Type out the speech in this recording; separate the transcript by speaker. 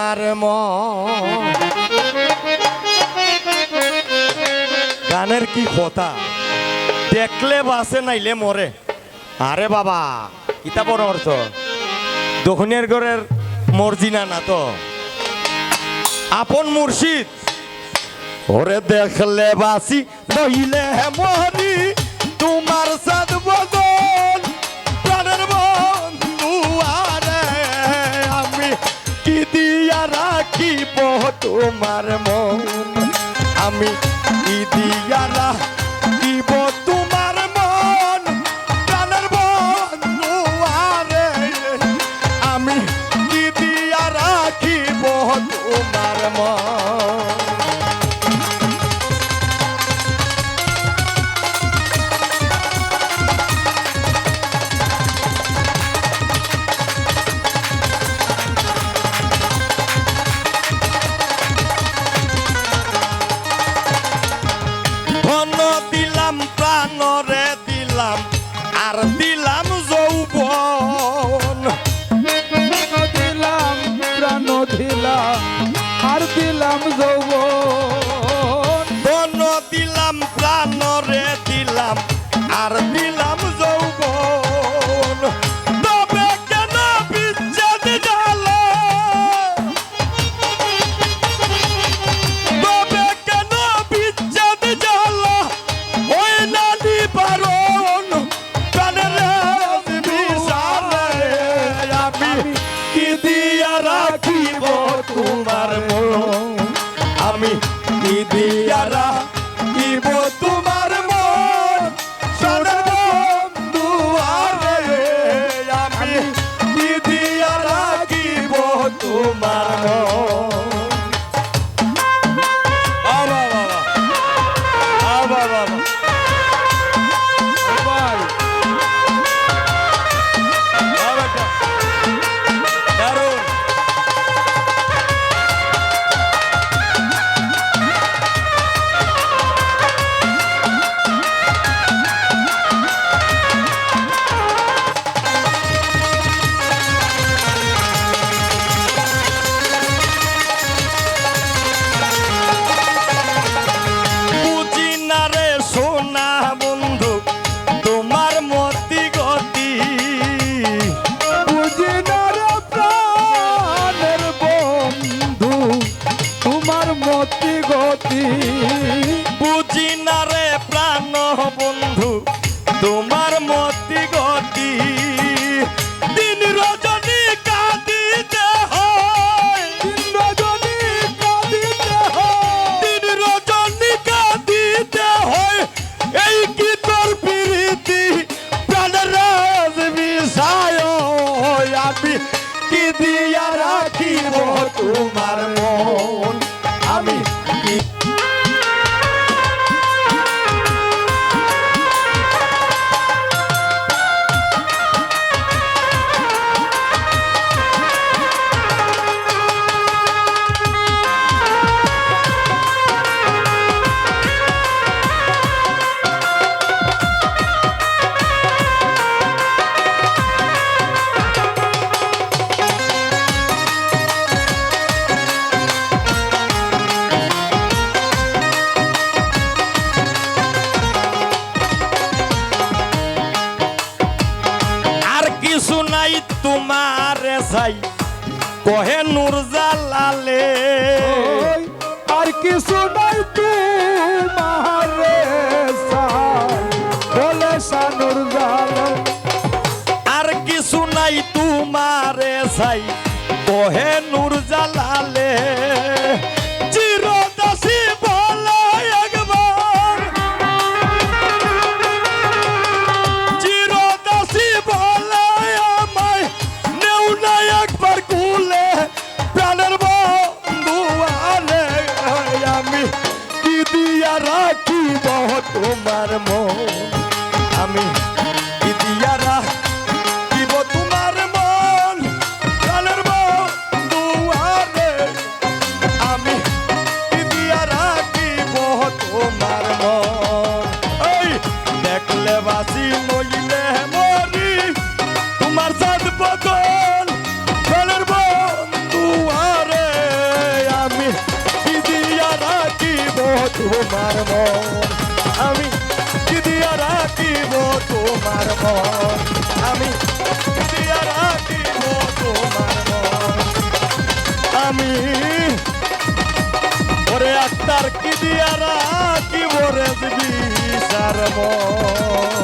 Speaker 1: তোমার গানের কি কথা দেখলে বাসে নাইলে মরে। আরে বাবা ইতা বড় অর্থ দক্ষিণের ঘরের মর্জিনা না তো আপন মুর্শিদ। ওরে দেখলে বাসি নইলে মরি তোমার সাদ বদল প্রাণের বন্ধু। আরে আমি কি দিয়া রাখিব তোমার মন, আমি কি দিয়া রাখিব তোমার মন প্রাণের বন্ধু। আরে আমি কি দিয়া রাখিব তোমার মন। প্রাণরে দিলাম আর দিলাম যৌবন,
Speaker 2: দিলাম প্রাণ দিলাম আর দিলাম যৌবন।
Speaker 1: ধন দিলাম প্রাণরে দিলাম আর দিলাম যৌবন। তবে কেন বিচ্ছেদ জ্বালা, তবে কেন বিচ্ছেদ জ্বালা ওই নানি বারণ প্রাণের বিষালে। আমি কি দিয়া রাখিব তোমার মন, আমি কি দিয়া রাখিব তোমার মন সর্ববন্ধু। আরে আমি কি দিয়া রাখিব তোমার মন। বাবা বাবা বাবা বাবা
Speaker 2: ভাই
Speaker 1: দারুণ। বুঝি না রে সোনা বন্ধু তোমার মতি গতি,
Speaker 2: বুঝি না রে প্রাণের বন্ধু তোমার মতি গতি।
Speaker 1: বুঝি না রে প্রাণ বন্ধু তোমার মতি গতি। দিন রজনী কাঁদিতে হয়,
Speaker 2: দিন রজনী কাঁদিতে হয়,
Speaker 1: দিন রজনী কাঁদিতে হয়। এই কি তোর প্রীতি প্রাণের বিষয়। আমি কি দিয়া রাখিব তোমার মন, আমি কি তোমার সাই কহে নূর জালালে।
Speaker 2: ওই আর কিছু নাই তোমার বলে সানুর জালাল।
Speaker 1: আর কিছু নাই তোমার সাই কহে নূর জালালে। চিরদাসী বলে একবার, চিরদাসী বলে আমায় নেও না একবার কুলে প্রাণের বন্ধু। আরে আমি কি দিয়া রাখিব তোমার মন, আমি কি দিয়া রাখিব তোমার মন প্রাণের বন্ধু। আরে আমি কি দিয়া রাখিব তোমার মন। এই দেখলে বাসি নইলে মরি তোমার সাথ বদল প্রাণের বন্ধু। আরে মন আমি কি দিয়া রাখিব তোমার মন আমি কি দিয়া রাখিব তোমার মন আমি ওরে আক্তার কি দিয়া রাখিব রে বিচার মন